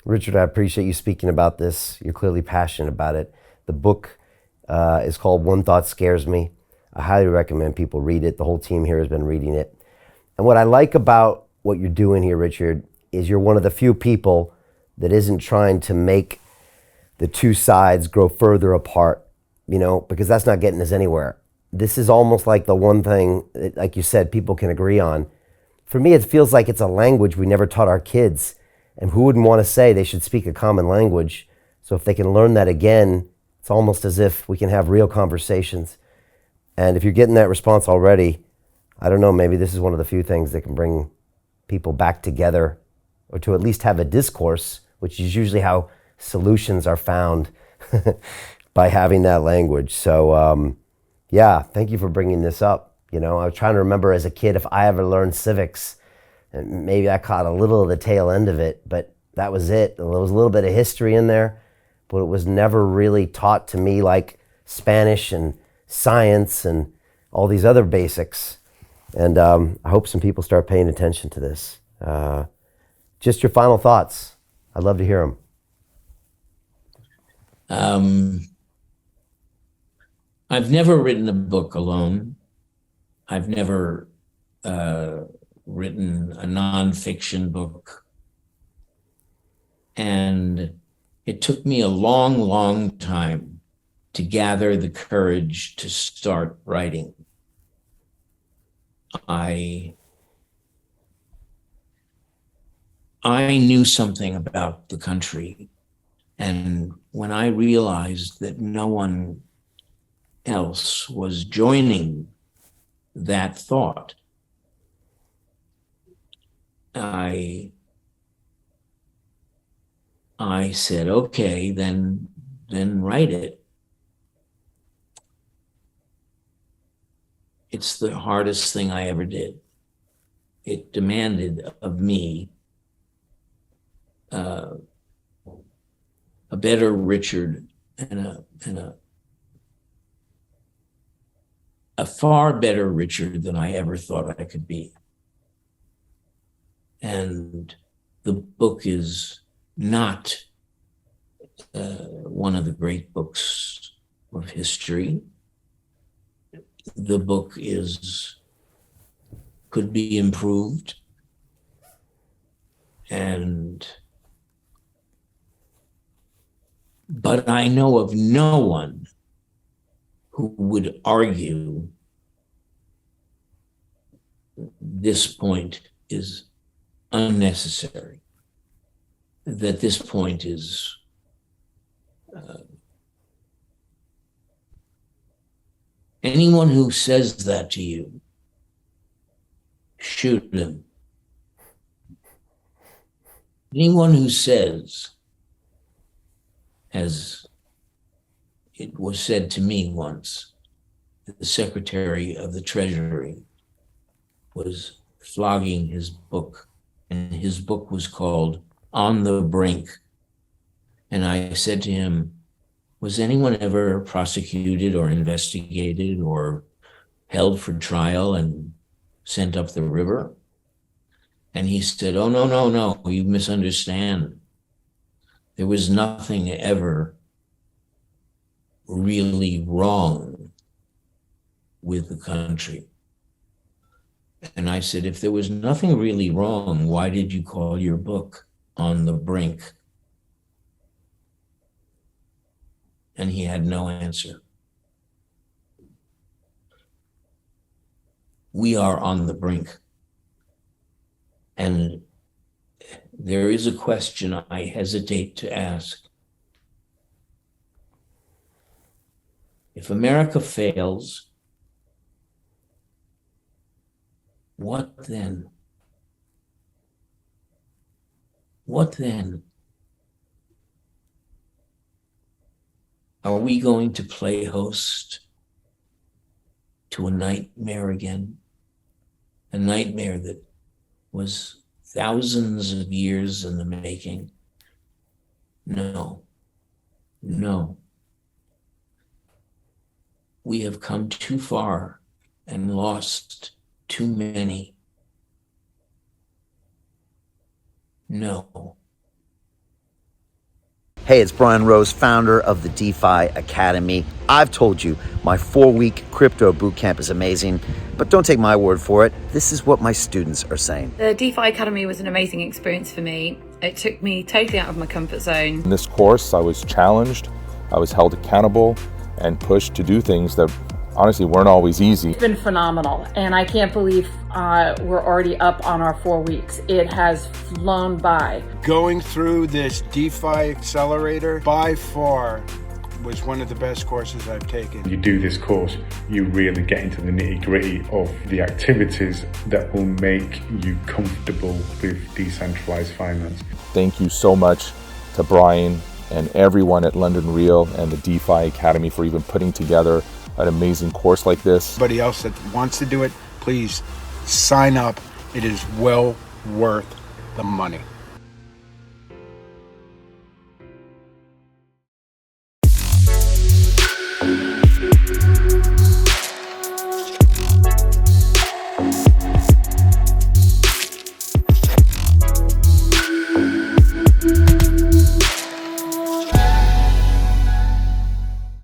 Richard, I appreciate you speaking about this. You're clearly passionate about it. The book is called One Thought Scares Me. I highly recommend people read it. The whole team here has been reading it. And what I like about what you're doing here, Richard, is you're one of the few people that isn't trying to make the two sides grow further apart, because that's not getting us anywhere. This is almost like the one thing, that, like you said, people can agree on. For me, it feels like it's a language we never taught our kids. And who wouldn't want to say they should speak a common language? So if they can learn that again, it's almost as if we can have real conversations. And if you're getting that response already, I don't know, maybe this is one of the few things that can bring people back together, or to at least have a discourse, which is usually how solutions are found by having that language. So, yeah, thank you for bringing this up. I was trying to remember as a kid if I ever learned civics, and maybe I caught a little of the tail end of it, but that was it. There was a little bit of history in there, but it was never really taught to me like Spanish and science and all these other basics. And I hope some people start paying attention to this. Just your final thoughts. I'd love to hear them. I've never written a book alone. I've never written a nonfiction book. And it took me a long, long time to gather the courage to start writing. I knew something about the country. And when I realized that no one else was joining that thought, I said, okay, then write it. It's the hardest thing I ever did. It demanded of me a better Richard and a far better Richard than I ever thought I could be. And the book is not one of the great books of history. The book could be improved, but I know of no one who would argue this point is unnecessary, that this point is anyone who says that to you, shoot them. Anyone who says, as it was said to me once, that the Secretary of the Treasury was flogging his book, and his book was called On the Brink. And I said to him, was anyone ever prosecuted or investigated or held for trial and sent up the river? And he said, oh, no, you misunderstand. There was nothing ever really wrong with the country. And I said, if there was nothing really wrong, why did you call your book On the Brink? And he had no answer. We are on the brink. And there is a question I hesitate to ask. If America fails, what then? What then? Are we going to play host to a nightmare again? A nightmare that was thousands of years in the making? No. We have come too far and lost too many. No. Hey, it's Brian Rose, founder of the DeFi Academy. I've told you my 4-week crypto bootcamp is amazing, but don't take my word for it. This is what my students are saying. The DeFi Academy was an amazing experience for me. It took me totally out of my comfort zone. In this course, I was challenged, I was held accountable, and pushed to do things that honestly weren't always easy. It's been phenomenal, and I can't believe we're already up on our 4 weeks. It has flown by. Going through this DeFi accelerator by far was one of the best courses I've taken. You do this course, you really get into the nitty-gritty of the activities that will make you comfortable with decentralized finance. Thank you so much to Brian and everyone at London Real and the DeFi Academy for even putting together an amazing course like this. Anybody else that wants to do it, please sign up. It is well worth the money.